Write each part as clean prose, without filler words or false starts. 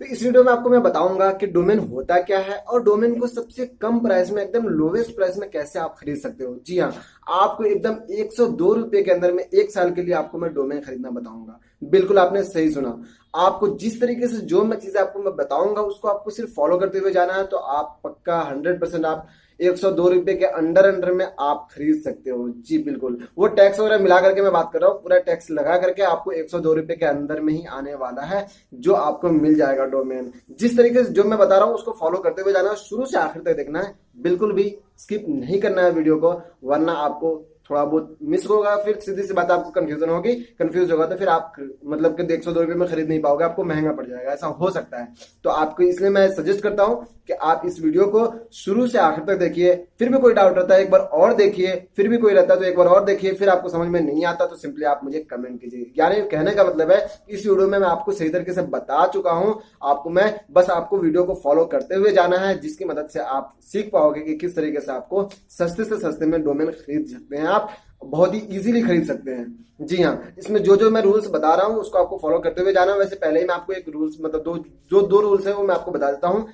तो इस वीडियो में आपको मैं बताऊंगा कि डोमेन होता क्या है और डोमेन को सबसे कम प्राइस में, एकदम लोवेस्ट प्राइस में कैसे आप खरीद सकते हो। जी हाँ, आपको एकदम 102 रुपए के अंदर में 1 साल के लिए आपको मैं डोमेन खरीदना बताऊंगा। बिल्कुल आपने सही सुना। आपको जिस तरीके से जो मैं चीजें आपको मैं बताऊंगा उसको आपको सिर्फ फॉलो करते हुए जाना है, तो आप पक्का 100% आप 102 रुपए के अंडर में आप खरीद सकते हो। जी बिल्कुल, वो टैक्स वगैरह मिला करके मैं बात कर रहा हूँ, पूरा टैक्स लगा करके आपको 102 रुपए के अंदर में ही आने वाला है, जो आपको मिल जाएगा डोमेन। जिस तरीके से जो मैं बता रहा हूँ उसको फॉलो करते हुए जाना है, शुरू से आखिर तक देखना है, बिल्कुल भी स्किप नहीं करना है वीडियो को, वरना आपको थोड़ा बहुत मिस होगा, फिर सीधी सी बात आपको कंफ्यूजन होगी, कंफ्यूज होगा तो फिर आप मतलब कि 102 रुपए में खरीद नहीं पाओगे, आपको महंगा पड़ जाएगा, ऐसा हो सकता है। तो आपको इसलिए मैं सजेस्ट करता हूं कि आप इस वीडियो को शुरू से आखिर तक देखिए। फिर भी कोई डाउट रहता है एक बार और देखिए, फिर भी कोई रहता है तो एक बार और देखिए, फिर आपको समझ में नहीं आता तो सिंपली आप मुझे कमेंट कीजिए। यानी कहने का मतलब है इस वीडियो में मैं आपको सही तरीके से बता चुका हूं, आपको मैं बस आपको वीडियो को फॉलो करते हुए जाना है, जिसकी मदद से आप सीख पाओगे कि किस तरीके से आपको सस्ते से सस्ते में डोमेन खरीद सकते हैं, आप बहुत ही इजीली खरीद सकते हैं। जी हाँ, इसमें जो जो मैं रूल्स बता रहा हूँ उसको आपको फॉलो करते हुए जाना। वैसे पहले ही मैं आपको एक रूल्स मतलब दो रूल्स है वो मैं आपको बता देता हूँ।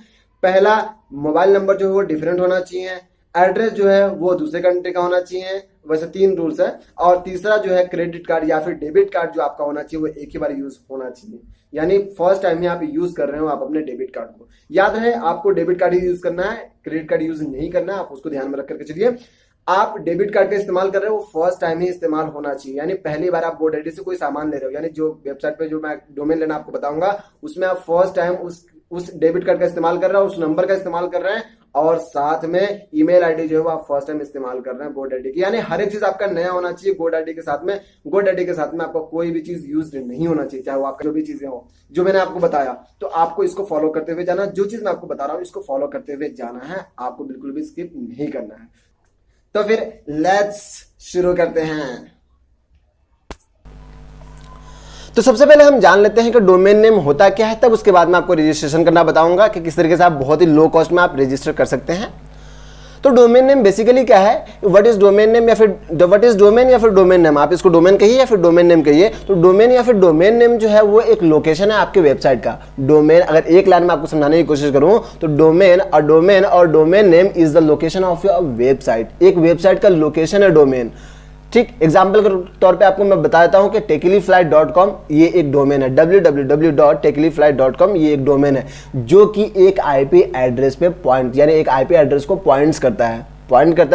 पहला, मोबाइल नंबर जो है वो डिफरेंट होना चाहिए, एड्रेस जो है वो दूसरे कंट्री का होना चाहिए। वैसे 3 रूल्स है। और तीसरा जो है क्रेडिट कार्ड या फिर डेबिट कार्ड जो आपका होना चाहिए वो एक ही बार यूज होना चाहिए, यानी फर्स्ट टाइम ही आप यूज कर रहे हो आप अपने डेबिट कार्ड को। याद रहे आपको डेबिट कार्ड ही यूज करना है, क्रेडिट कार्ड यूज नहीं करना है, आप उसको ध्यान में रख करके चलिए। आप डेबिट कार्ड का इस्तेमाल कर रहे हो वो फर्स्ट टाइम ही इस्तेमाल होना चाहिए, यानी पहली बार आप GoDaddy से कोई सामान ले रहे हो, यानी जो वेबसाइट पे जो मैं डोमेन लेना आपको बताऊंगा उसमें आप फर्स्ट टाइम उस डेबिट कार्ड का इस्तेमाल कर रहे हो, उस नंबर का इस्तेमाल कर रहे हैं, और साथ में ईमेल आईडी जो है वो आप फर्स्ट टाइम इस्तेमाल कर रहे हैं GoDaddy की। यानी हर एक चीज आपका नया होना चाहिए GoDaddy के साथ में। GoDaddy के साथ में आपका कोई भी चीज यूज नहीं होना चाहिए, चाहे वो आपका जो भी चीजें हो जो मैंने आपको बताया। तो आपको इसको फॉलो करते हुए जाना, जो चीज मैं आपको बता रहा हूँ इसको फॉलो करते हुए जाना है, आपको बिल्कुल भी स्किप नहीं करना है। तो फिर लेट्स शुरू करते हैं। तो सबसे पहले हम जान लेते हैं कि डोमेन नेम होता क्या है, तब उसके बाद मैं आपको रजिस्ट्रेशन करना बताऊंगा कि किस तरीके से आप बहुत ही लो कॉस्ट में आप रजिस्टर कर सकते हैं। तो डोमेन नेम बेसिकली क्या है, व्हाट इज डोमेन नेम या फिर व्हाट इज डोमेन या फिर डोमेन नेम, आप इसको डोमेन कहिए या फिर डोमेन नेम कहिए। तो डोमेन या फिर डोमेन नेम जो है वो एक लोकेशन है आपके वेबसाइट का। डोमेन, अगर एक लाइन में आपको समझाने की कोशिश करूं तो डोमेन और domain name is the location of your website. एक वेबसाइट का लोकेशन है डोमेन, ठीक। एग्जाम्पल के तौर पे आपको मैं बता देता हूं कि techilify.com ये एक डोमेन है, www.techilify.com ये एक डोमेन है जो कि एक आईपी एड्रेस पे पॉइंट, यानी एक आईपी एड्रेस को पॉइंट करता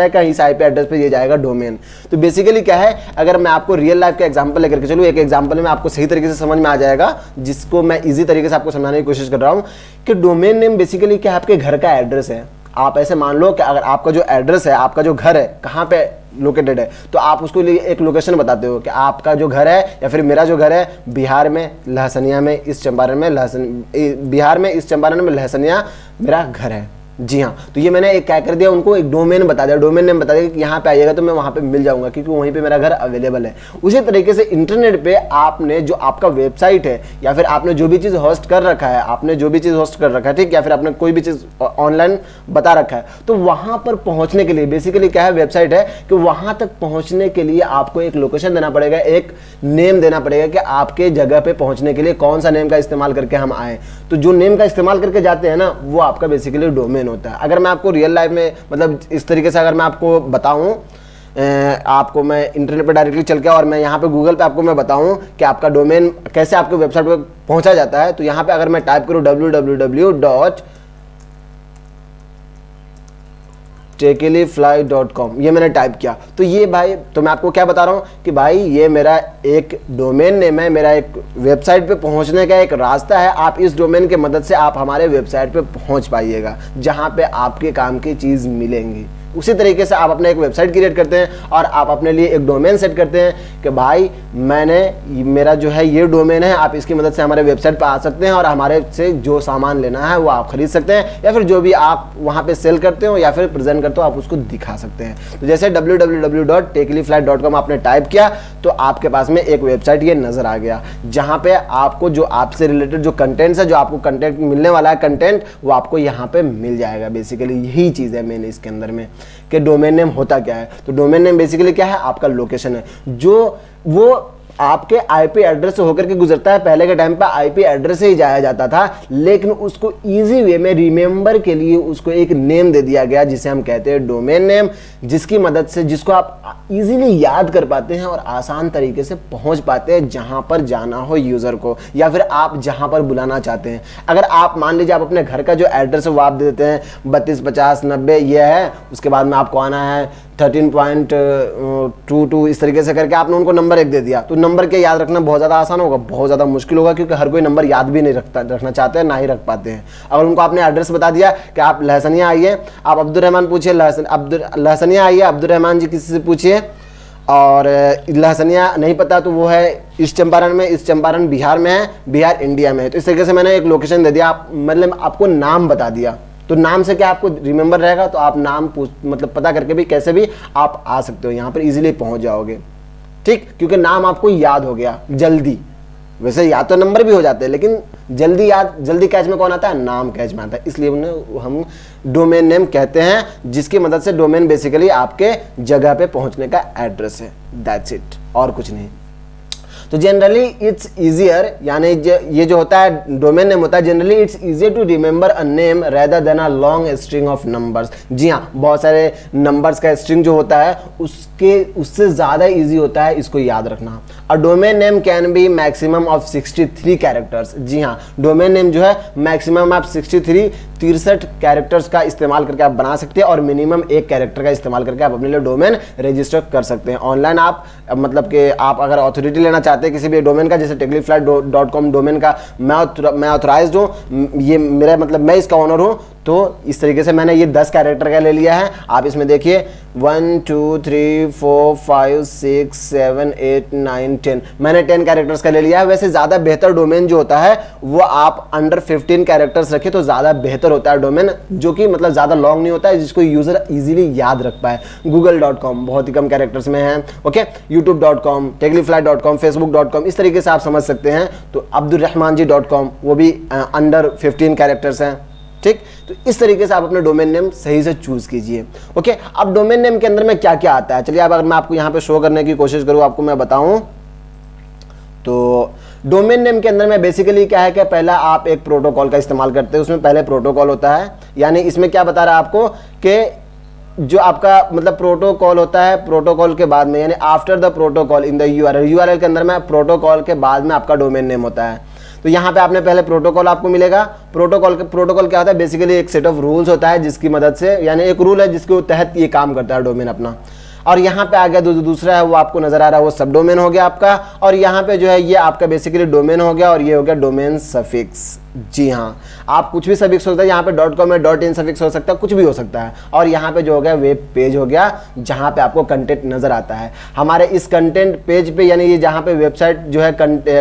है कि इस आईपी एड्रेस पे ये जाएगा डोमेन। तो बेसिकली क्या है, अगर मैं आपको रियल लाइफ का एग्जांपल लेकर के चलूं, एक एग्जांपल में आपको सही तरीके से समझ में आ जाएगा, जिसको मैं इजी तरीके से आपको समझाने की कोशिश कर रहा हूं कि डोमेन नेम बेसिकली क्या है, आपके घर का एड्रेस है। आप ऐसे मान लो कि अगर आपका जो एड्रेस है, आपका जो घर है कहाँ पे लोकेटेड है, तो आप उसको लिए एक लोकेशन बताते हो कि आपका जो घर है या फिर मेरा जो घर है बिहार में लहसनिया में ईस्ट चंपारण में लहसनिया मेरा घर है। जी हाँ, तो ये मैंने एक क्या कर दिया, उनको एक डोमेन बता दिया, डोमेन नेम बता दिया कि यहाँ पे आइएगा तो मैं वहाँ पे मिल जाऊंगा क्योंकि वहीं पे मेरा घर अवेलेबल है। उसी तरीके से इंटरनेट पे आपने जो आपका वेबसाइट है या फिर आपने जो भी चीज़ होस्ट कर रखा है, ठीक, या फिर आपने कोई भी चीज़ ऑनलाइन बता रखा है, तो वहाँ पर पहुँचने के लिए बेसिकली क्या है, वेबसाइट है कि वहाँ तक पहुँचने के लिए आपको एक लोकेशन देना पड़ेगा, एक नेम देना पड़ेगा कि आपके जगह पे पहुँचने के लिए कौन सा नेम का इस्तेमाल करके हम आए। तो जो नेम का इस्तेमाल करके जाते हैं ना वो आपका बेसिकली डोमेन होता है। अगर मैं आपको रियल लाइफ में मतलब इस तरीके से अगर मैं आपको बताऊं, आपको मैं इंटरनेट पर डायरेक्टली चल के और मैं यहाँ पे गूगल पे आपको मैं बताऊं कि आपका डोमेन कैसे आपके वेबसाइट पे पहुंचा जाता है, तो यहाँ पे अगर मैं टाइप करूं www.techilify.com, ये मैंने टाइप किया, तो ये भाई, तो मैं आपको क्या बता रहा हूँ कि भाई ये मेरा एक डोमेन नेम है, मेरा एक वेबसाइट पे पहुँचने का एक रास्ता है। आप इस डोमेन के मदद से आप हमारे वेबसाइट पे पहुँच पाइएगा जहाँ पे आपके काम की चीज़ मिलेंगी। उसी तरीके से आप अपने एक वेबसाइट क्रिएट करते हैं और आप अपने लिए एक डोमेन सेट करते हैं कि भाई मेरा जो है ये डोमेन है, आप इसकी मदद से हमारे वेबसाइट पर आ सकते हैं और हमारे से जो सामान लेना है वो आप खरीद सकते हैं, या फिर जो भी आप वहाँ पे सेल करते हो या फिर प्रेजेंट करते हो आप उसको दिखा सकते हैं। तो जैसे www.techilify.com आपने टाइप किया तो आपके पास में एक वेबसाइट ये नज़र आ गया, जहाँ पे आपको जो आपसे रिलेटेड जो कंटेंट्स है, जो आपको कंटेंट मिलने वाला है कंटेंट, वो आपको यहाँ पे मिल जाएगा। बेसिकली यही चीज़ है मेन इसके अंदर में कि डोमेन नेम होता क्या है। तो डोमेन नेम बेसिकली क्या है, आपका लोकेशन है, जो वो आपके आईपी एड्रेस से होकर के गुजरता है। पहले के टाइम पे आईपी एड्रेस से ही जाया जाता था, लेकिन उसको इजी वे में रिमेंबर के लिए उसको एक नेम दे दिया गया जिसे हम कहते हैं डोमेन नेम, जिसकी मदद से जिसको आप इजीली याद कर पाते हैं और आसान तरीके से पहुंच पाते हैं जहां पर जाना हो यूजर को, या फिर आप जहां पर बुलाना चाहते हैं। अगर आप मान लीजिए आप अपने घर का जो एड्रेस है वो आप दे देते हैं 325090 ये है, उसके बाद में आपको आना है 13.22, इस तरीके से करके आपने उनको नंबर एक दे दिया, तो नंबर के याद रखना बहुत ज़्यादा आसान होगा, बहुत ज़्यादा मुश्किल होगा, क्योंकि हर कोई नंबर याद भी नहीं रखना चाहते हैं, ना ही रख पाते हैं। अगर उनको आपने एड्रेस बता दिया कि आप लहसनिया आइए, आप अब्दुल पूछिए, लहसनिया आइए अब्दुल जी किसी से पूछिए, और लहसनिया नहीं पता तो वो है ईस्ट चंपारण में, ईस्ट चंपारण बिहार में है, बिहार इंडिया में है। तो इस तरीके से मैंने एक लोकेशन दे दिया, आप मतलब आपको नाम बता दिया, तो नाम से क्या आपको रिमेंबर रहेगा, तो आप नाम मतलब पता करके भी कैसे भी आप आ सकते हो, यहाँ पर इजीली पहुंच जाओगे, ठीक, क्योंकि नाम आपको याद हो गया जल्दी। वैसे याद तो नंबर भी हो जाते हैं, लेकिन जल्दी कैच में कौन आता है, नाम कैच में आता है, इसलिए उन्हें हम डोमेन नेम कहते हैं, जिसकी मदद से डोमेन बेसिकली आपके जगह पे पहुंचने का एड्रेस है, दैट्स इट, और कुछ नहीं। तो जनरली इट्स इजियर, यानी ये जो होता है डोमेन नेम होता है, generally it's easier to remember a name rather than a long string of numbers. जी हाँ, बहुत सारे नंबर्स का स्ट्रिंग जो होता है उससे ज़्यादा इजी होता है इसको याद रखना। A domain name can be maximum of 63 characters. जी हाँ, डोमेन नेम जो है मैक्सिमम आप 63 कैरेक्टर्स का इस्तेमाल करके आप बना सकते हैं, और मिनिमम 1 कैरेक्टर का इस्तेमाल करके आप अपने लिए डोमेन रजिस्टर कर सकते हैं। ऑनलाइन आप मतलब कि आप अगर अथॉरिटी लेना चाहते हैं किसी भी डोमेन का, जैसे technicfly.com डोमेन का मैं ऑथराइज्ड हूँ, ये मेरा मतलब मैं इसका ओनर हूँ, तो इस तरीके से मैंने ये 10 कैरेक्टर का ले लिया है। आप इसमें देखिए 1 2 3 4 5 6 7 8 9 10, मैंने 10 कैरेक्टर्स का ले लिया है। वैसे ज़्यादा बेहतर डोमेन जो होता है वो आप अंडर 15 कैरेक्टर्स रखें तो ज़्यादा बेहतर होता है डोमेन, जो कि मतलब ज़्यादा लॉन्ग नहीं होता है, जिसको यूज़र इजीली याद रख पाए। google.com बहुत ही कम कैरेक्टर्स में है, ओके, youtube.com, technicfly.com, facebook.com, इस तरीके से आप समझ सकते हैं। तो abdulrahmanji.com वो भी अंडर 15 कैरेक्टर्स हैं, ठीक। तो इस तरीके से आप अपने डोमेन नेम सही से चूज कीजिए, ओके। अब डोमेन नेम के अंदर में क्या क्या आता है, चलिए अब अगर मैं आपको यहाँ पे शो करने की कोशिश करूँ, आपको मैं बताऊं, तो डोमेन नेम के अंदर में बेसिकली क्या है कि पहला आप एक प्रोटोकॉल का इस्तेमाल करते हैं, उसमें पहले प्रोटोकॉल होता है, यानी इसमें क्या बता रहा है आपको कि जो आपका मतलब प्रोटोकॉल होता है, प्रोटोकॉल के बाद में यानी after the protocol in the URL के अंदर में प्रोटोकॉल के बाद में आपका डोमेन नेम होता है। तो यहाँ पे आपने पहले प्रोटोकॉल आपको मिलेगा। प्रोटोकॉल क्या होता है, बेसिकली एक सेट ऑफ रूल्स होता है जिसकी मदद से, यानी एक रूल है जिसके तहत ये काम करता है डोमेन अपना। और यहाँ पे आ गया दूसरा है वो आपको नजर आ रहा है वो सब डोमेन हो गया आपका, और यहाँ पे जो है ये आपका बेसिकली डोमेन हो गया, और ये हो गया डोमेन सफिक्स। जी हाँ, आप कुछ भी सफिक्स हो सकता है, यहाँ पे .com में .in सफिक्स हो सकता है, कुछ भी हो सकता है। और यहाँ पे जो हो गया वेब पेज हो गया, जहाँ पे आपको कंटेंट नजर आता है। हमारे इस कंटेंट पेज पे, यानी ये जहाँ पे वेबसाइट जो है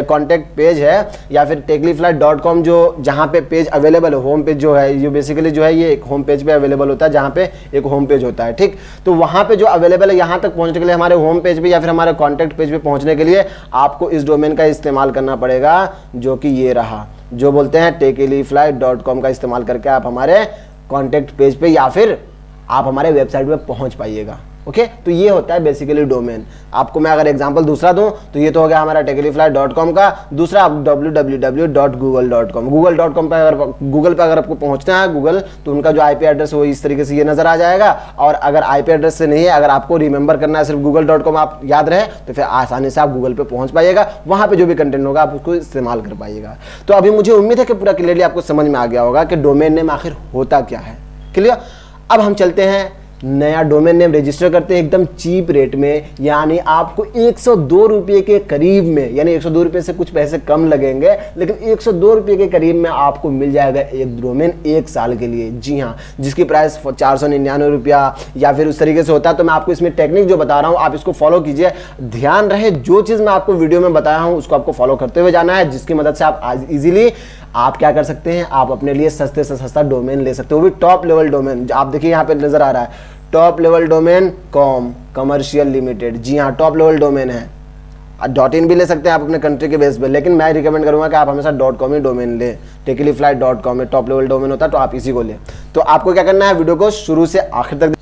कॉन्टेक्ट पेज है, या फिर technicfly.com जो जहाँ पे पेज अवेलेबल है, होम पेज जो है, ये बेसिकली जो है ये एक होम पेज पे अवेलेबल होता है, जहाँ पे एक होम पेज होता है, ठीक। तो वहाँ पे जो अवेलेबल है, यहाँ तक पहुँचने के लिए हमारे होम पेज पे या फिर हमारे कॉन्टेक्ट पेज पे पहुँचने के लिए आपको इस डोमेन का इस्तेमाल करना पड़ेगा, जो कि ये रहा, जो बोलते हैं technicfly.com का इस्तेमाल करके आप हमारे कॉन्टेक्ट पेज पे या फिर आप हमारे वेबसाइट पे पहुंच पाइएगा, ओके। तो ये होता है बेसिकली डोमेन। आपको मैं अगर एग्जांपल दूसरा दूं तो ये तो हो गया हमारा technicfly.com का, दूसरा आप www.google.com, google.com पे अगर आपको पहुंचना है गूगल, तो उनका जो आईपी एड्रेस है वो इस तरीके से ये नजर आ जाएगा। और अगर आईपी एड्रेस से नहीं है, अगर आपको रिमेंबर करना है सिर्फ google.com आप याद रहे, तो फिर आसानी से आप गूगल पे पहुंच पाइएगा, वहां पे जो भी कंटेंट होगा आप उसको इस्तेमाल कर पाइएगा। तो अभी मुझे उम्मीद है कि पूरा क्लियरली आपको समझ में आ गया होगा कि डोमेन नेम आखिर होता क्या है, क्लियर। अब हम चलते हैं नया डोमेन नेम रजिस्टर करते हैं एकदम चीप रेट में, यानी आपको 102 रुपये के करीब में, यानी 102 रुपये से कुछ पैसे कम लगेंगे, लेकिन 102 रुपये के करीब में आपको मिल जाएगा एक डोमेन 1 साल के लिए। जी हाँ, जिसकी प्राइस 499 रुपया या फिर उस तरीके से होता है। तो मैं आपको इसमें टेक्निक जो बता रहा हूँ आप इसको फॉलो कीजिए, ध्यान रहे जो चीज़ मैं आपको वीडियो में बताया हूँ उसको आपको फॉलो करते हुए जाना है, जिसकी मदद से आप इजीली आप क्या कर सकते हैं, आप अपने लिए सस्ते से सस्ता डोमेन ले सकते हो, वो भी टॉप लेवल डोमेन। आप देखिए यहाँ पे नजर आ रहा है top level domain com commercial limited. जी हाँ, टॉप लेवल डोमेन है। .in भी ले सकते हैं आप अपने कंट्री के बेस पे, लेकिन मैं रिकमेंड करूंगा कि आप हमेशा .com ही डोमेन ले। technicfly.com में टॉप लेवल डोमेन होता है, तो आप इसी को ले। तो आपको क्या करना है, वीडियो को शुरू से आखिर तक।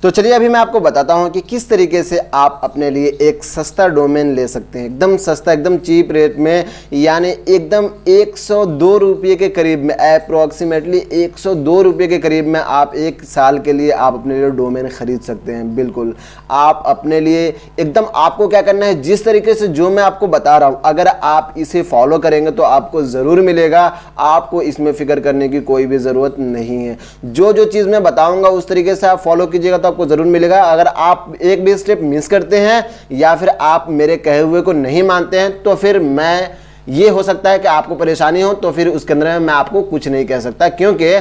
तो चलिए अभी मैं आपको बताता हूं कि किस तरीके से आप अपने लिए एक सस्ता डोमेन ले सकते हैं, एकदम सस्ता, एकदम चीप रेट में, यानी एकदम 102 रुपये के करीब में, अप्रोक्सीमेटली 102 रुपये के करीब में आप एक साल के लिए आप अपने लिए डोमेन खरीद सकते हैं। बिल्कुल आप अपने लिए एकदम, आपको क्या करना है, जिस तरीके से जो मैं आपको बता रहा हूँ, अगर आप इसे फॉलो करेंगे तो आपको ज़रूर मिलेगा, आपको इसमें फिक्र करने की कोई भी ज़रूरत नहीं है। जो जो चीज़ मैं बताऊँगा उस तरीके से आप फॉलो कीजिएगा तो आपको जरूर मिलेगा। अगर आप एक भी स्टेप मिस करते हैं या फिर आप मेरे कहे हुए को नहीं मानते हैं तो फिर मैं, ये हो सकता है कि आपको परेशानी हो, तो फिर उसके अंदर मैं आपको कुछ नहीं कह सकता, क्योंकि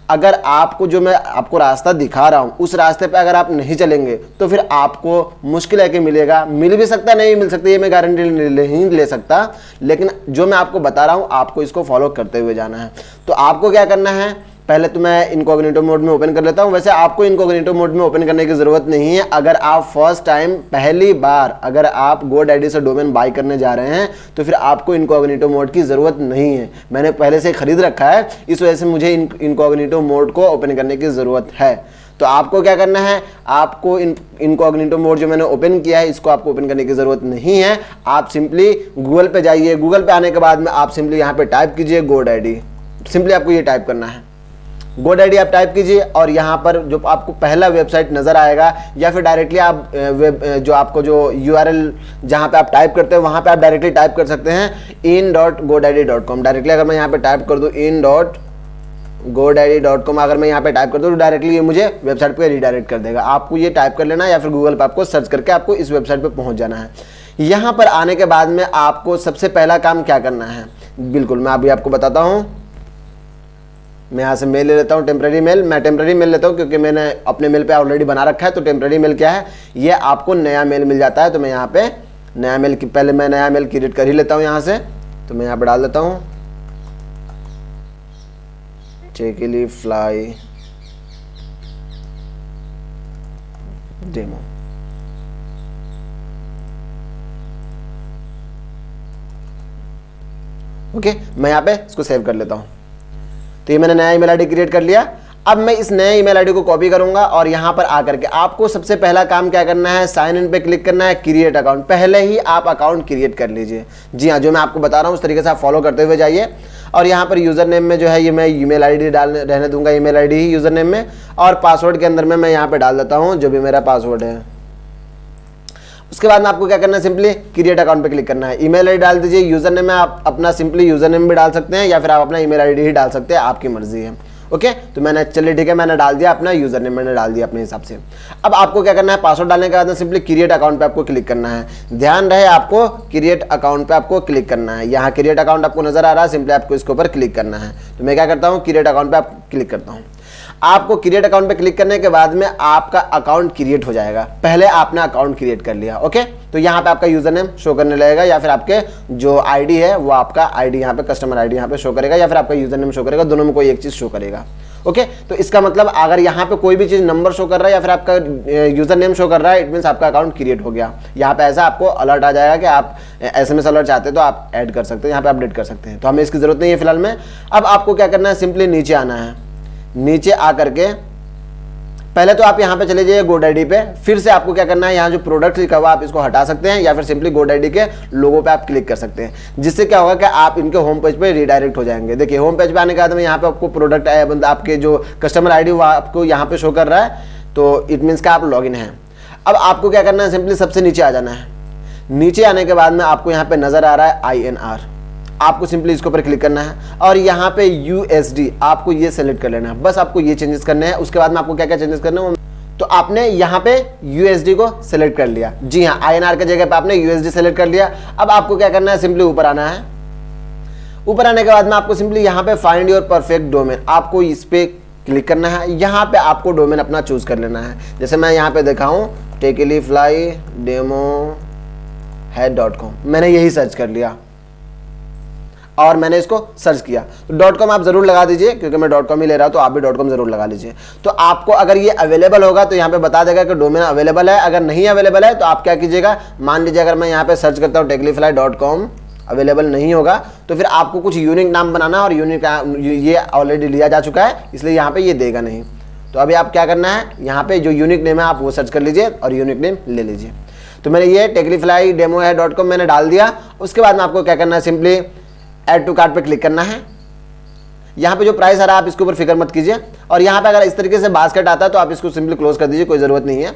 अगर आपको जो मैं आपको रास्ता दिखा रहा हूं उस रास्ते पे अगर आप नहीं चलेंगे तो फिर आपको मुश्किल है कि मिलेगा, मिल भी सकता नहीं मिल सकता, ये मैं गारंटी नहीं ले सकता, लेकिन जो मैं आपको बता रहा हूं आपको इसको फॉलो करते हुए जाना है। तो आपको क्या करना है, पहले तो मैं इनकॉग्निटो मोड में ओपन कर लेता हूं। वैसे आपको इनकॉग्निटो मोड में ओपन करने की जरूरत नहीं है। अगर आप फर्स्ट टाइम, पहली बार अगर आप GoDaddy से डोमेन बाय करने जा रहे हैं तो फिर आपको इनकॉग्निटो मोड की जरूरत नहीं है। मैंने पहले से खरीद रखा है, इस वजह से मुझे इनकॉग्निटो मोड को ओपन करने की जरूरत है। तो आपको क्या करना है, आपको इनकॉग्निटो मोड जो मैंने ओपन किया है इसको आपको ओपन करने की जरूरत नहीं है। आप सिंपली गूगल पे जाइए, गूगल पे आने के बाद में आप सिंपली यहाँ पे टाइप कीजिए GoDaddy, सिंपली आपको ये टाइप करना है GoDaddy आप टाइप कीजिए और यहाँ पर जो आपको पहला वेबसाइट नज़र आएगा या फिर डायरेक्टली आप जो आपको जो URL जहाँ पे आप टाइप करते हैं वहाँ पे आप डायरेक्टली टाइप कर सकते हैं in.godaddy.com। डायरेक्टली अगर मैं यहाँ पे टाइप कर दूँ in.godaddy.com, अगर मैं यहाँ पे टाइप कर दूँ तो डायरेक्टली ये मुझे वेबसाइट पे रिडायरेक्ट कर देगा। आपको ये टाइप कर लेना है या फिर गूगल पे आपको सर्च करके आपको इस वेबसाइट पे पहुँच जाना है। यहाँ पर आने के बाद में आपको सबसे पहला काम क्या करना है, बिल्कुल मैं अभी आपको बताता हूँ। मैं यहाँ से मेल ले लेता हूँ, टेम्प्रेरी मेल। मैं टेम्प्रेरी मेल लेता हूँ क्योंकि मैंने अपने मेल पे ऑलरेडी बना रखा है। तो टेम्प्रेरी मेल क्या है, ये आपको नया मेल मिल जाता है। तो मैं यहाँ पे नया मेल, पहले मैं नया मेल क्रिएट कर ही लेता हूँ यहाँ से। तो मैं यहाँ पे डाल देता हूँ चेकिली फ्लाई डेमो। ओके, मैं यहाँ पे इसको सेव कर लेता हूँ। तो ये मैंने नया ईमेल आईडी क्रिएट कर लिया। अब मैं इस नए ईमेल आईडी को कॉपी करूंगा और यहाँ पर आकर के आपको सबसे पहला काम क्या करना है, साइन इन पे क्लिक करना है, क्रिएट अकाउंट। पहले ही आप अकाउंट क्रिएट कर लीजिए। जी हाँ, जो मैं आपको बता रहा हूँ उस तरीके से आप फॉलो करते हुए जाइए। और यहाँ पर यूजर नेम में जो है ये मैं ईमेल आईडी डालने रहने दूंगा, ईमेल आईडी ही यूजर नेम में। और पासवर्ड के अंदर में मैं यहाँ पे डाल देता हूँ जो भी मेरा पासवर्ड है। उसके बाद में आपको क्या करना है, सिंपली क्रिएट अकाउंट पे क्लिक करना है। ईमेल आईडी डाल दीजिए। यूजर नेम में आप अपना सिंपली यूजर नेम भी डाल सकते हैं या फिर आप अपना ईमेल आईडी ही डाल सकते हैं, आपकी मर्जी है। ओके, तो मैंने, चलिए ठीक है, मैंने डाल दिया अपना यूजर नेम, मैंने डाल दिया अपने हिसाब से। अब आपको क्या करना है, पासवर्ड डालने के बाद में सिंपली क्रिएट अकाउंट पे आपको क्लिक करना है। ध्यान रहे आपको क्रिएट अकाउंट पे आपको क्लिक करना है। यहाँ क्रिएट अकाउंट आपको नजर आ रहा है, सिंपली आपको इसके ऊपर क्लिक करना है। तो मैं क्या करता हूँ, क्रिएट अकाउंट पे आप क्लिक करता हूँ। आपको क्रिएट अकाउंट पे क्लिक करने के बाद में आपका अकाउंट क्रिएट हो जाएगा। पहले आपने अकाउंट क्रिएट कर लिया। ओके, तो यहाँ पे आपका यूजर नेम शो करने लगेगा या फिर आपके जो आईडी है वो आपका आईडी यहाँ पे, कस्टमर आईडी यहाँ पे शो करेगा या फिर आपका यूजर नेम शो करेगा, दोनों में कोई एक चीज शो करेगा। ओके, तो इसका मतलब अगर यहाँ पे कोई भी चीज नंबर शो कर रहा है या फिर आपका यूजर नेम शो कर रहा है, इट मींस आपका अकाउंट क्रिएट हो गया। यहाँ पे ऐसा आपको अलर्ट आ जाएगा कि आप SMS अलर्ट चाहते हैं तो आप ऐड कर सकते हैं, यहाँ पे अपडेट कर सकते हैं। तो हमें इसकी जरूरत नहीं है फिलहाल में। अब आपको क्या करना है, सिंपली नीचे आना है। नीचे आकर के पहले तो आप यहाँ पे चले जाइए GoDaddy पे। फिर से आपको क्या करना है, यहाँ जो प्रोडक्ट लिखा हुआ आप इसको हटा सकते हैं या फिर सिंपली GoDaddy के लोगो पे आप क्लिक कर सकते हैं, जिससे क्या होगा कि आप इनके होम पेज पे रिडायरेक्ट हो जाएंगे। देखिए होम पेज पे आने के बाद में यहाँ पे आपको प्रोडक्ट आपके जो कस्टमर आईडी वो आपको यहाँ पे शो कर रहा है, तो इट मीन्स का आप लॉगिन है। अब आपको क्या करना है, सिंपली सबसे नीचे आ जाना है। नीचे आने के बाद में आपको यहाँ पे नजर आ रहा है INR, आपको सिंपली इसके ऊपर क्लिक करना है और यहाँ पे USD आपको ये सेलेक्ट कर लेना है। बस आपको ये चेंजेस करने हैं। उसके बाद में आपको क्या क्या चेंजेस करने हैं, तो आपने यहाँ पे USD को सेलेक्ट कर लिया। जी हाँ, INR के जगह पे आपने USD सेलेक्ट कर लिया। अब आपको क्या करना है, सिंपली ऊपर आना है। ऊपर आने के बाद में आपको सिंपली यहाँ पे फाइंड योर परफेक्ट डोमेन, आपको इस पे क्लिक करना है। यहाँ पे आपको डोमेन अपना चूज कर लेना है। जैसे मैं यहाँ पे देखा हूँ tekeliflydemohead.com, मैंने यही सर्च कर लिया और मैंने इसको सर्च किया। तो .com आप जरूर लगा दीजिए क्योंकि मैं .com ही ले रहा हूं, तो आप भी .com जरूर लगा लीजिए। तो आपको अगर ये अवेलेबल होगा तो यहाँ पे बता देगा कि डोमेन अवेलेबल है। अगर नहीं अवेलेबल है तो आप क्या कीजिएगा, मान लीजिए अगर मैं यहाँ पे सर्च करता हूँ tekelifly.com, अवेलेबल नहीं होगा तो फिर आपको कुछ यूनिक नाम बनाना, और यूनिक ये ऑलरेडी लिया जा चुका है इसलिए यहाँ पे ये देगा नहीं। तो तो अभी आप क्या करना है, यहाँ पे जो यूनिक नेम है आप वो सर्च कर लीजिए और यूनिक नेम ले लीजिए। तो मैंने ये techlyflydemohai.com मैंने डाल दिया। उसके बाद में आपको क्या करना है, सिंपली ऐड टू कार्ट पे क्लिक करना है। यहाँ पे जो प्राइस आ रहा है आप इसके ऊपर फिक्र मत कीजिए, और यहाँ पे अगर इस तरीके से बास्केट आता है तो आप इसको सिंपली क्लोज कर दीजिए, कोई ज़रूरत नहीं है।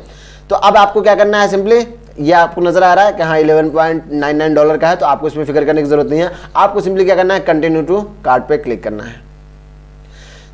तो अब आपको क्या करना है, सिंपली ये आपको नजर आ रहा है कि हाँ $11.99 का है, तो आपको इसमें फिक्र करने की जरूरत नहीं है। आपको सिंपली क्या करना है, कंटिन्यू टू कार्ट पे क्लिक करना है।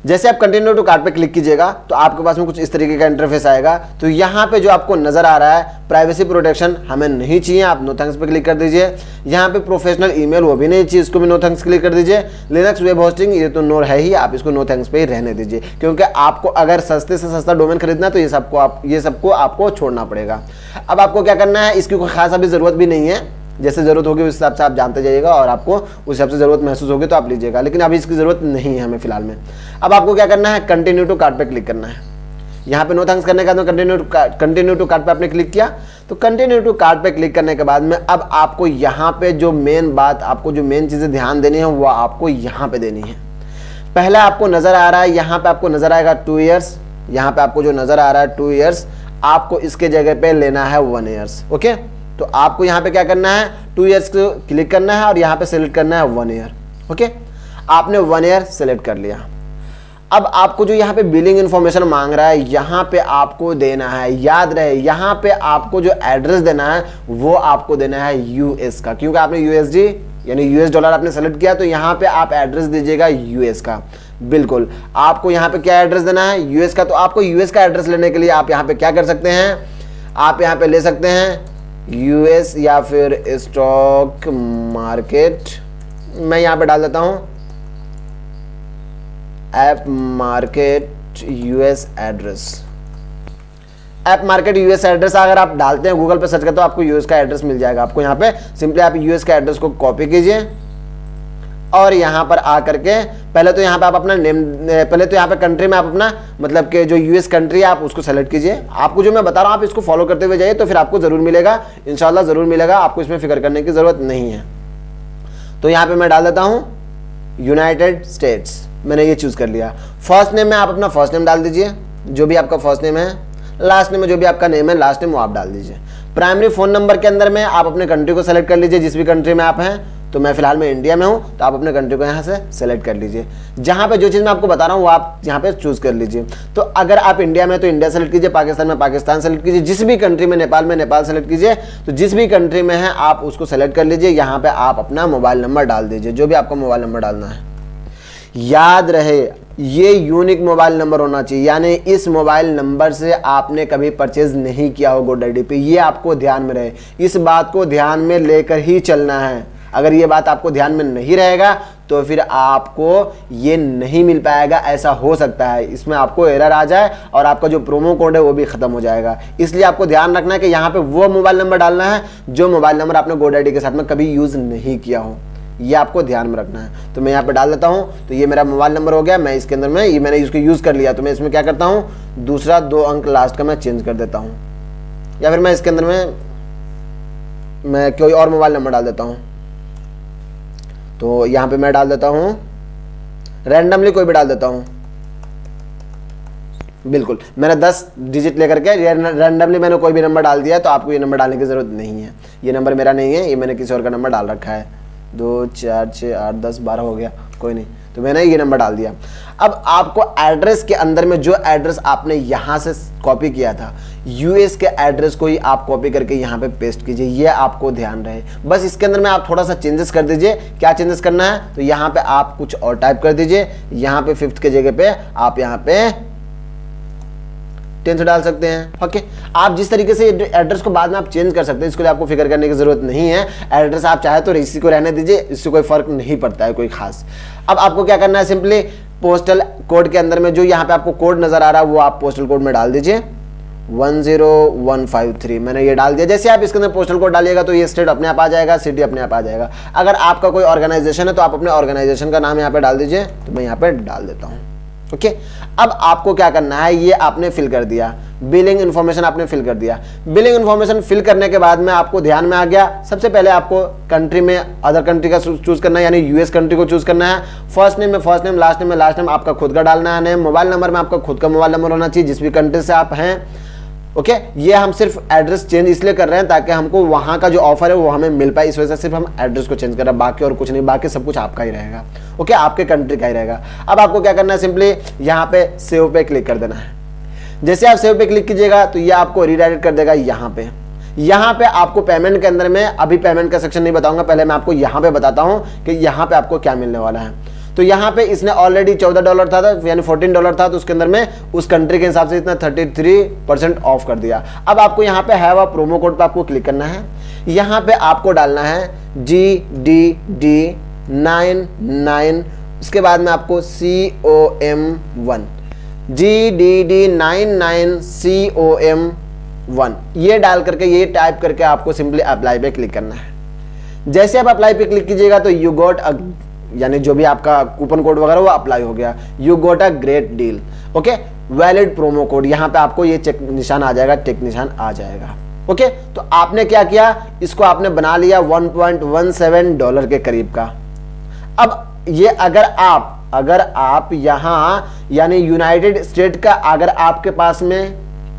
जैसे आप कंटिन्यू टू कार्ट पे क्लिक कीजिएगा तो आपके पास में कुछ इस तरीके का इंटरफेस आएगा। तो यहाँ पे जो आपको नजर आ रहा है प्राइवेसी प्रोटेक्शन हमें नहीं चाहिए, आप नो थैंक्स पे क्लिक कर दीजिए। यहाँ पे प्रोफेशनल ईमेल वो भी नहीं चाहिए, इसको भी नो थैंक्स क्लिक कर दीजिए। लिनक्स वेब होस्टिंग ये तो नो है ही, आप इसको नो थैंक्स पे ही रहने दीजिए, क्योंकि आपको अगर सस्ते से सस्ता डोमेन खरीदना है तो ये सबको आपको छोड़ना पड़ेगा। अब आपको क्या करना है, इसकी कोई खास अभी जरूरत भी नहीं है, जैसे जरूरत होगी उस हिसाब से आप जानते जाइएगा और आपको उस हिसाब से जरूरत महसूस होगी तो आप लीजिएगा, लेकिन अभी इसकी जरूरत नहीं है हमें फिलहाल में। अब आपको क्या करना है, कंटिन्यू टू कार्ट पे क्लिक करना है। यहाँ पे नो थैंक्स करने का तो कंटिन्यू टू कार्ट पे आपने क्लिक किया। तो कंटिन्यू टू कार्ट पे क्लिक करने के बाद में अब आपको यहाँ पे जो मेन बात, आपको जो मेन चीजें ध्यान देनी है वो आपको यहाँ पे देनी है। पहला आपको नजर आ रहा है, यहाँ पे आपको नजर आएगा 2 ईयर्स, यहाँ पे आपको जो नजर आ रहा है 2 ईयर्स, आपको इसके जगह पे लेना है 1 ईयर्स। ओके, तो आपको यहाँ पे क्या करना है, 2 ईयर्स को क्लिक करना है और यहाँ पे सेलेक्ट करना है 1 ईयर। ओके, आपने 1 ईयर सेलेक्ट कर लिया। अब आपको जो यहाँ पे बिलिंग इंफॉर्मेशन मांग रहा है यहाँ पे आपको देना है, याद रहे यहाँ पे आपको जो एड्रेस देना है वो आपको देना है यूएस का, क्योंकि आपने यूएसडी यानी यूएस डॉलर आपने सेलेक्ट किया, तो यहाँ पे आप एड्रेस दीजिएगा यूएस का। बिल्कुल, आपको यहाँ पे क्या एड्रेस देना है, यूएस का। तो आपको यूएस का एड्रेस लेने के लिए आप यहाँ पे क्या कर सकते हैं, आप यहाँ पे ले सकते हैं यूएस या फिर स्टॉक मार्केट। मैं यहाँ पे डाल देता हूँ app market US address. App market US address अगर आप डालते हैं गूगल पे सर्च करते हो आपको यूएस का एड्रेस मिल जाएगा। आपको यहाँ पे सिंपली आप यूएस का एड्रेस को कॉपी कीजिए और यहाँ पर आकर के पहले तो यहाँ पे आप अपना नेम, पहले तो यहाँ पे कंट्री में आप अपना मतलब कि जो यूएस कंट्री है आप उसको सेलेक्ट कीजिए। आपको जो मैं बता रहा हूँ आप इसको फॉलो करते हुए जाइए तो फिर आपको जरूर मिलेगा, इंशाल्लाह जरूर मिलेगा, आपको इसमें फिक्र करने की जरूरत नहीं है। तो यहाँ पे मैं डाल देता हूँ यूनाइटेड स्टेट्स, मैंने ये चूज कर लिया। फर्स्ट नेम में आप अपना फर्स्ट नेम डाल दीजिए, जो भी आपका फर्स्ट नेम है। लास्ट नेम में जो भी आपका नेम है लास्ट नेम वो आप डाल दीजिए। प्राइमरी फोन नंबर के अंदर में आप अपने कंट्री को सेलेक्ट कर लीजिए, जिस भी कंट्री में आप हैं। तो मैं फिलहाल में इंडिया में हूं तो आप अपने कंट्री को यहाँ से सेलेक्ट कर लीजिए। जहां पे जो चीज़ मैं आपको बता रहा हूं वो आप यहाँ पे चूज कर लीजिए। तो अगर आप इंडिया में तो इंडिया सेलेक्ट कीजिए, पाकिस्तान में पाकिस्तान सेलेक्ट कीजिए, जिस भी कंट्री में नेपाल सेलेक्ट कीजिए। तो जिस भी कंट्री में है आप उसको सेलेक्ट कर लीजिए। यहाँ पे आप अपना मोबाइल नंबर डाल दीजिए, जो भी आपको मोबाइल नंबर डालना है। याद रहे ये यूनिक मोबाइल नंबर होना चाहिए, यानी इस मोबाइल नंबर से आपने कभी परचेज नहीं किया हो GoDaddy पे, ये आपको ध्यान में रहे। इस बात को ध्यान में लेकर ही चलना है। अगर ये बात आपको ध्यान में नहीं रहेगा तो फिर आपको ये नहीं मिल पाएगा। ऐसा हो सकता है इसमें आपको एरर आ जाए और आपका जो प्रोमो कोड है वो भी खत्म हो जाएगा। इसलिए आपको ध्यान रखना है कि यहाँ पे वो मोबाइल नंबर डालना है जो मोबाइल नंबर आपने GoDaddy के साथ में कभी यूज नहीं किया हो, ये आपको ध्यान में रखना है। तो मैं यहाँ पे डाल देता हूँ। तो ये मेरा मोबाइल नंबर हो गया। मैं इसके अंदर में ये मैंने इसको यूज कर लिया, तो मैं इसमें क्या करता हूँ, दूसरा 2 अंक लास्ट का मैं चेंज कर देता हूँ, या फिर मैं इसके अंदर में मैं कोई और मोबाइल नंबर डाल देता हूँ। तो यहाँ पे मैं डाल देता हूँ रैंडमली कोई भी डाल देता हूँ। बिल्कुल, मैंने 10 डिजिट लेकर के रैंडमली मैंने कोई भी नंबर डाल दिया। तो आपको ये नंबर डालने की जरूरत नहीं है, ये नंबर मेरा नहीं है, ये मैंने किसी और का नंबर डाल रखा है। 2 4 6 8 10 12 हो गया, कोई नहीं। तो मैंने ये नंबर डाल दिया। अब आपको एड्रेस के अंदर में जो एड्रेस आपने यहाँ से कॉपी किया था यूएस के एड्रेस को ही आप कॉपी करके यहाँ पे पेस्ट कीजिए, ये आपको ध्यान रहे। बस इसके अंदर में आप थोड़ा सा चेंजेस कर दीजिए। क्या चेंजेस करना है, तो यहाँ पे आप कुछ और टाइप कर दीजिए। यहाँ पे 5th के जगह पे आप यहाँ पे 10th डाल सकते हैं। ओके, आप जिस तरीके से एड्रेस को बाद में आप चेंज कर सकते हैं, इसके लिए आपको फिक्र करने की जरूरत नहीं है। एड्रेस आप चाहे तो इसी को रहने दीजिए, इससे कोई फर्क नहीं पड़ता है कोई खास। अब आपको क्या करना है, सिंपली पोस्टल कोड के अंदर में जो यहाँ पे आपको कोड नजर आ रहा है वो आप पोस्टल कोड में डाल दीजिए 10153। मैंने ये डाल दिया। जैसे आप इसके अंदर पोस्टल कोड डालिएगा तो ये स्टेट अपने आप आ जाएगा, सिटी अपने आप आ जाएगा। अगर आपका कोई ऑर्गेनाइजेशन है तो आप अपने ऑर्गेनाइजेशन का नाम यहाँ पे डाल दीजिए। तो मैं यहाँ पे डाल देता हूँ। ओके। अब आपको क्या करना है, ये आपने फिल कर दिया, बिलिंग इन्फॉर्मेशन आपने फिल कर दिया। बिलिंग इन्फॉर्मेशन फिल करने के बाद में आपको ध्यान में आ गया, सबसे पहले आपको कंट्री में अदर कंट्री का चूज करना है, यानी यूएस कंट्री को चूज करना है। फर्स्ट नेम में फर्स्ट नेम, लास्ट नेम में लास्ट नेम आपका खुद का डालना है। मोबाइल नंबर में आपका खुद का मोबाइल नंबर होना चाहिए जिस भी कंट्री से आप हैं। ओके, ये हम सिर्फ एड्रेस चेंज इसलिए कर रहे हैं ताकि हमको वहां का जो ऑफर है वो हमें मिल पाए, इस वजह से सिर्फ हम एड्रेस को चेंज कर रहे हैं, बाकी और कुछ नहीं, बाकी सब कुछ आपका ही रहेगा। ओके, आपके कंट्री का ही रहेगा। अब आपको क्या करना है, सिंपली यहाँ पे सेव पे क्लिक कर देना है। जैसे आप सेव पे क्लिक कीजिएगा तो ये आपको रीडायरेक्ट कर देगा यहाँ पे। यहाँ पे आपको पेमेंट के अंदर में, अभी पेमेंट का सेक्शन नहीं बताऊंगा, पहले मैं आपको यहाँ पे बताता हूँ कि यहाँ पे आपको क्या मिलने वाला है। तो यहाँ पे इसने ऑलरेडी $14 था यानी $14 था, तो उसके अंदर में उस कंट्री के हिसाब से इतना 33% ऑफ कर दिया। अब आपको यहाँ पे है वह प्रोमो कोड पे आपको क्लिक करना है। यहाँ पे आपको डालना है GDD99, उसके बाद में आपको COM1, GDD99COM1 ये डाल करके, ये टाइप करके आपको सिंपली अप्लाई पे क्लिक करना है। जैसे आप अप्लाई पे क्लिक कीजिएगा तो यू गॉट यानी जो भी आपका कूपन कोड वगैरह वो अप्लाई हो गया, you got a great deal. Okay, valid promo code, यहाँ पे आपको ये चेक निशान आ जाएगा, टिक निशान आ जाएगा। ओके, तो आपने क्या किया, इसको आपने बना लिया $1.17 के करीब का। अब ये अगर आप यहाँ यानी यूनाइटेड स्टेट का अगर आपके पास में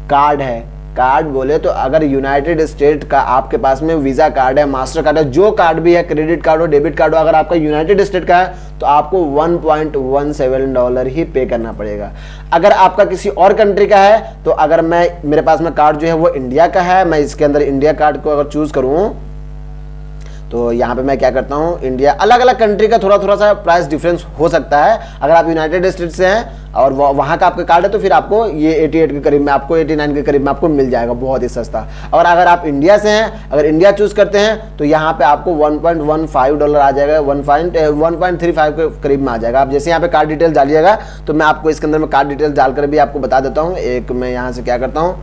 कार्ड है, कार्ड बोले तो अगर यूनाइटेड स्टेट का आपके पास में वीजा कार्ड है, मास्टर कार्ड है, जो कार्ड भी है, क्रेडिट कार्ड हो, डेबिट कार्ड हो, अगर आपका यूनाइटेड स्टेट का है तो आपको $1.17 ही पे करना पड़ेगा। अगर आपका किसी और कंट्री का है तो अगर मेरे पास में कार्ड जो है वो इंडिया का है, मैं इसके अंदर इंडिया कार्ड को अगर चूज करूं तो यहाँ पे मैं क्या करता हूँ, इंडिया, अलग अलग कंट्री का थोड़ा सा प्राइस डिफरेंस हो सकता है। अगर आप यूनाइटेड स्टेट से हैं और वहाँ का आपका कार्ड है तो फिर आपको ये 88 के करीब में, आपको 89 के करीब में आपको मिल जाएगा, बहुत ही सस्ता। और अगर आप इंडिया से हैं, अगर इंडिया चूज करते हैं तो यहाँ पे आपको $1.15 आ जाएगा, 1.35 के करीब में आ जाएगा। आप जैसे यहाँ पे कार्ड डिटेल डालिएगा तो मैं आपको इसके अंदर में कार्ड डिटेल डालकर भी आपको बता देता हूँ। एक मैं यहाँ से क्या करता हूँ,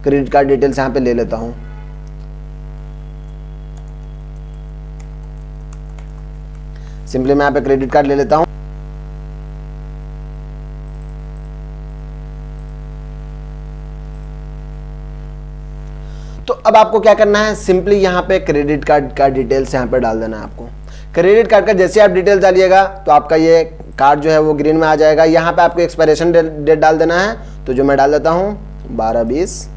क्रेडिट कार्ड डिटेल्स यहाँ पे ले लेता हूँ। सिंपली मैं यहाँ पे क्रेडिट कार्ड ले लेता हूं। तो अब आपको क्या करना है, सिंपली यहाँ पे क्रेडिट कार्ड का डिटेल्स यहाँ पे डाल देना है आपको। क्रेडिट कार्ड का जैसे आप डिटेल्स डालिएगा तो आपका ये कार्ड जो है वो ग्रीन में आ जाएगा। यहाँ पे आपको एक्सपायरेशन डेट डाल देना है, तो जो मैं डाल देता हूँ 12/20,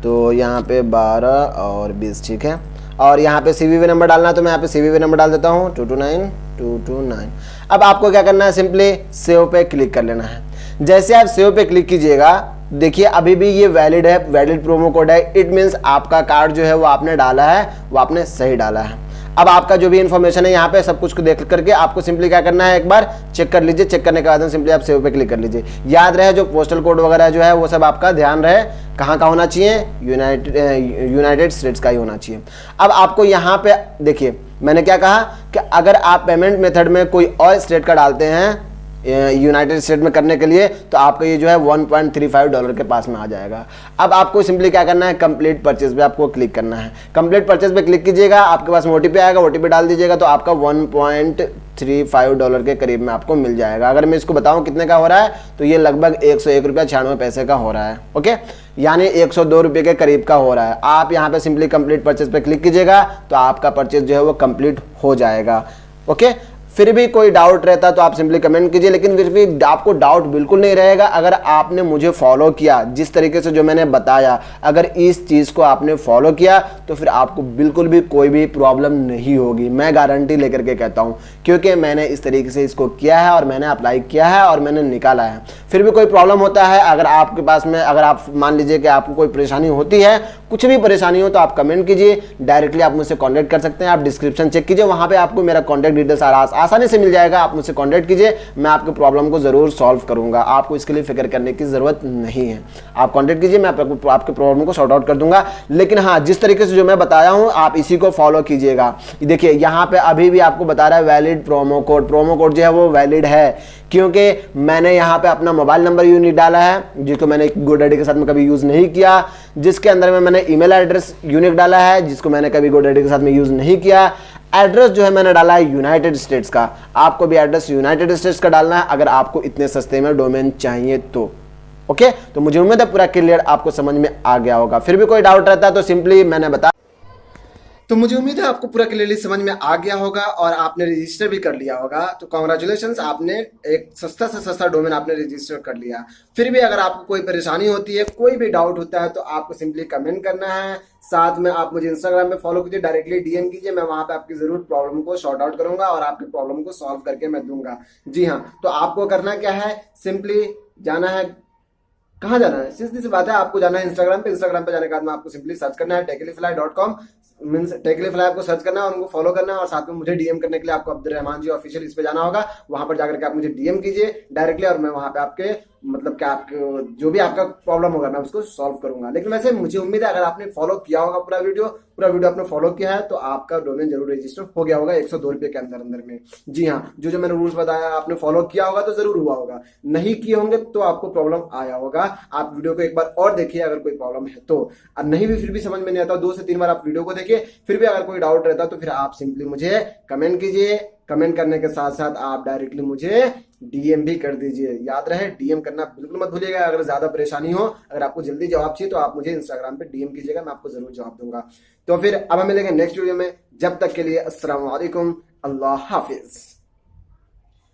तो यहाँ पे 12 और 20, ठीक है। और यहाँ पे CVV नंबर डालना है तो मैं यहाँ पे CVV नंबर डाल देता हूँ 229229। अब आपको क्या करना है, सिंपली सेव पे क्लिक कर लेना है। जैसे आप सेव पे क्लिक कीजिएगा, देखिए अभी भी ये वैलिड है, वैलिड प्रोमो कोड है। इट मीन्स आपका कार्ड जो है वो आपने डाला है, वो आपने सही डाला है। अब आपका जो भी इन्फॉर्मेशन है यहाँ पे सब कुछ को देख करके आपको सिंपली क्या करना है, एक बार चेक कर लीजिए। चेक करने के बाद सिंपली आप सेव पे क्लिक कर लीजिए। याद रहे जो पोस्टल कोड वगैरह जो है वो सब आपका ध्यान रहे, कहाँ का होना चाहिए, यूनाइटेड स्टेट्स का ही होना चाहिए। अब आपको यहाँ पे देखिए मैंने क्या कहा कि अगर आप पेमेंट मेथड में कोई और स्टेट का डालते हैं यूनाइटेड स्टेट में करने के लिए तो आपका ये जो है $1.35 के पास में आ जाएगा। अब आपको सिंपली क्या करना है, कंप्लीट परचेज पे आपको क्लिक करना है। कंप्लीट परचेज पे क्लिक कीजिएगा, आपके पास OTP आएगा, OTP डाल दीजिएगा तो आपका $1.35 के करीब में आपको मिल जाएगा। अगर मैं इसको बताऊं कितने का हो रहा है तो ये लगभग ₹101.96 का हो रहा है। ओके, यानी ₹102 के करीब का हो रहा है। आप यहाँ पे सिंपली कंप्लीट परचेज पे क्लिक कीजिएगा तो आपका परचेज जो है वो कंप्लीट हो जाएगा। ओके, फिर भी कोई डाउट रहता तो आप सिंपली कमेंट कीजिए, लेकिन फिर भी आपको डाउट बिल्कुल नहीं रहेगा अगर आपने मुझे फॉलो किया जिस तरीके से जो मैंने बताया। अगर इस चीज़ को आपने फॉलो किया तो फिर आपको बिल्कुल भी कोई भी प्रॉब्लम नहीं होगी, मैं गारंटी लेकर के कहता हूँ, क्योंकि मैंने इस तरीके से इसको किया है और मैंने अप्लाई किया है और मैंने निकाला है। फिर भी कोई प्रॉब्लम होता है, अगर आपके पास में, अगर आप मान लीजिए कि आपको कोई परेशानी होती है, कुछ भी परेशानी हो तो आप कमेंट कीजिए, डायरेक्टली आप मुझसे कॉन्टैक्ट कर सकते हैं। आप डिस्क्रिप्शन चेक कीजिए, वहाँ पे आपको मेरा कॉन्टैक्ट डिटेल्स आसानी से मिल जाएगा। आप मुझसे कॉन्टैक्ट कीजिए, मैं आपके प्रॉब्लम को जरूर सॉल्व करूंगा, आपको इसके लिए फिक्र करने की जरूरत नहीं है। आप कॉन्टैक्ट कीजिए, मैं आपके प्रॉब्लम को सॉर्ट आउट कर दूंगा। लेकिन हाँ, जिस तरीके से जो मैं बताया हूं आप इसी को फॉलो कीजिएगा। देखिए यहाँ पे अभी भी आपको बता रहा है वैलिड प्रोमो कोड जो है वो वैलिड है, क्योंकि मैंने यहाँ पे अपना मोबाइल नंबर यूनिक डाला है जिसको मैंने GoDaddy के साथ में कभी यूज नहीं किया, जिसके अंदर में मैंने ईमेल एड्रेस यूनिक डाला है जिसको मैंने कभी GoDaddy के साथ में यूज नहीं किया। एड्रेस जो है मैंने डाला है यूनाइटेड स्टेट्स का, आपको भी एड्रेस यूनाइटेड स्टेट्स का डालना है अगर आपको इतने सस्ते में डोमेन चाहिए तो। ओके, तो मुझे उम्मीद है पूरा क्लियर आपको समझ में आ गया होगा। फिर भी कोई डाउट रहता है तो सिंपली मैंने बता, तो मुझे उम्मीद है आपको पूरा क्लियरली समझ में आ गया होगा और आपने रजिस्टर भी कर लिया होगा। तो कॉन्ग्रेचुलेशंस, आपने एक सस्ता से सस्ता डोमेन आपने रजिस्टर कर लिया। फिर भी अगर आपको कोई परेशानी होती है, कोई भी डाउट होता है, तो आपको सिंपली कमेंट करना है। साथ में आप मुझे इंस्टाग्राम पे फॉलो कीजिए, डायरेक्टली डीएम कीजिए, मैं वहां पे आपकी जरूर प्रॉब्लम को सॉर्ट आउट करूंगा और आपकी प्रॉब्लम को सॉल्व करके मैं दूंगा। जी हाँ, तो आपको करना क्या है, सिंपली जाना है, कहाँ जाना है, सीधी सी बात है, आपको जाना है इंस्टाग्राम पे। इंस्टाग्राम पे जाने के बाद में आपको सिंपली सर्च करना है techlyfly.com, मीन्स टेक्लीफ्लाई आपको सर्च करना है और उनको फॉलो करना है। और साथ में मुझे डीएम करने के लिए आपको अब्दुल रहमान जी ऑफिशियल इस पे जाना होगा, वहां पर जाकर के आप मुझे डीएम कीजिए डायरेक्टली और मैं वहां पे आपके मतलब क्या आपके जो भी आपका प्रॉब्लम होगा मैं उसको सॉल्व करूंगा। लेकिन वैसे मुझे उम्मीद है अगर आपने फॉलो किया होगा पूरा वीडियो आपने फॉलो किया है तो आपका डोमेन जरूर रजिस्टर हो गया होगा 102 रुपए के अंदर अंदर में। जी हाँ, जो मैंने रूल्स बताया आपने फॉलो किया होगा तो जरूर हुआ होगा, नहीं किए होंगे तो आपको प्रॉब्लम आया होगा। आप वीडियो को एक बार और देखिए अगर कोई प्रॉब्लम है तो, और नहीं भी फिर भी समझ में नहीं आता 2 से 3 बार आप वीडियो को देखिए, फिर भी अगर कोई डाउट रहता तो फिर आप सिंपली मुझे कमेंट कीजिए। कमेंट करने के साथ साथ आप डायरेक्टली मुझे डीएम भी कर दीजिए। याद रहे डीएम करना बिल्कुल मत भूलिएगा। अगर ज्यादा परेशानी हो, अगर आपको जल्दी जवाब चाहिए तो आप मुझे इंस्टाग्राम पे डीएम कीजिएगा, मैं आपको जरूर जवाब दूंगा। तो फिर अब हम मिलेंगे नेक्स्ट वीडियो में, जब तक के लिए अस्सलाम वालेकुम, अल्लाह हाफिज।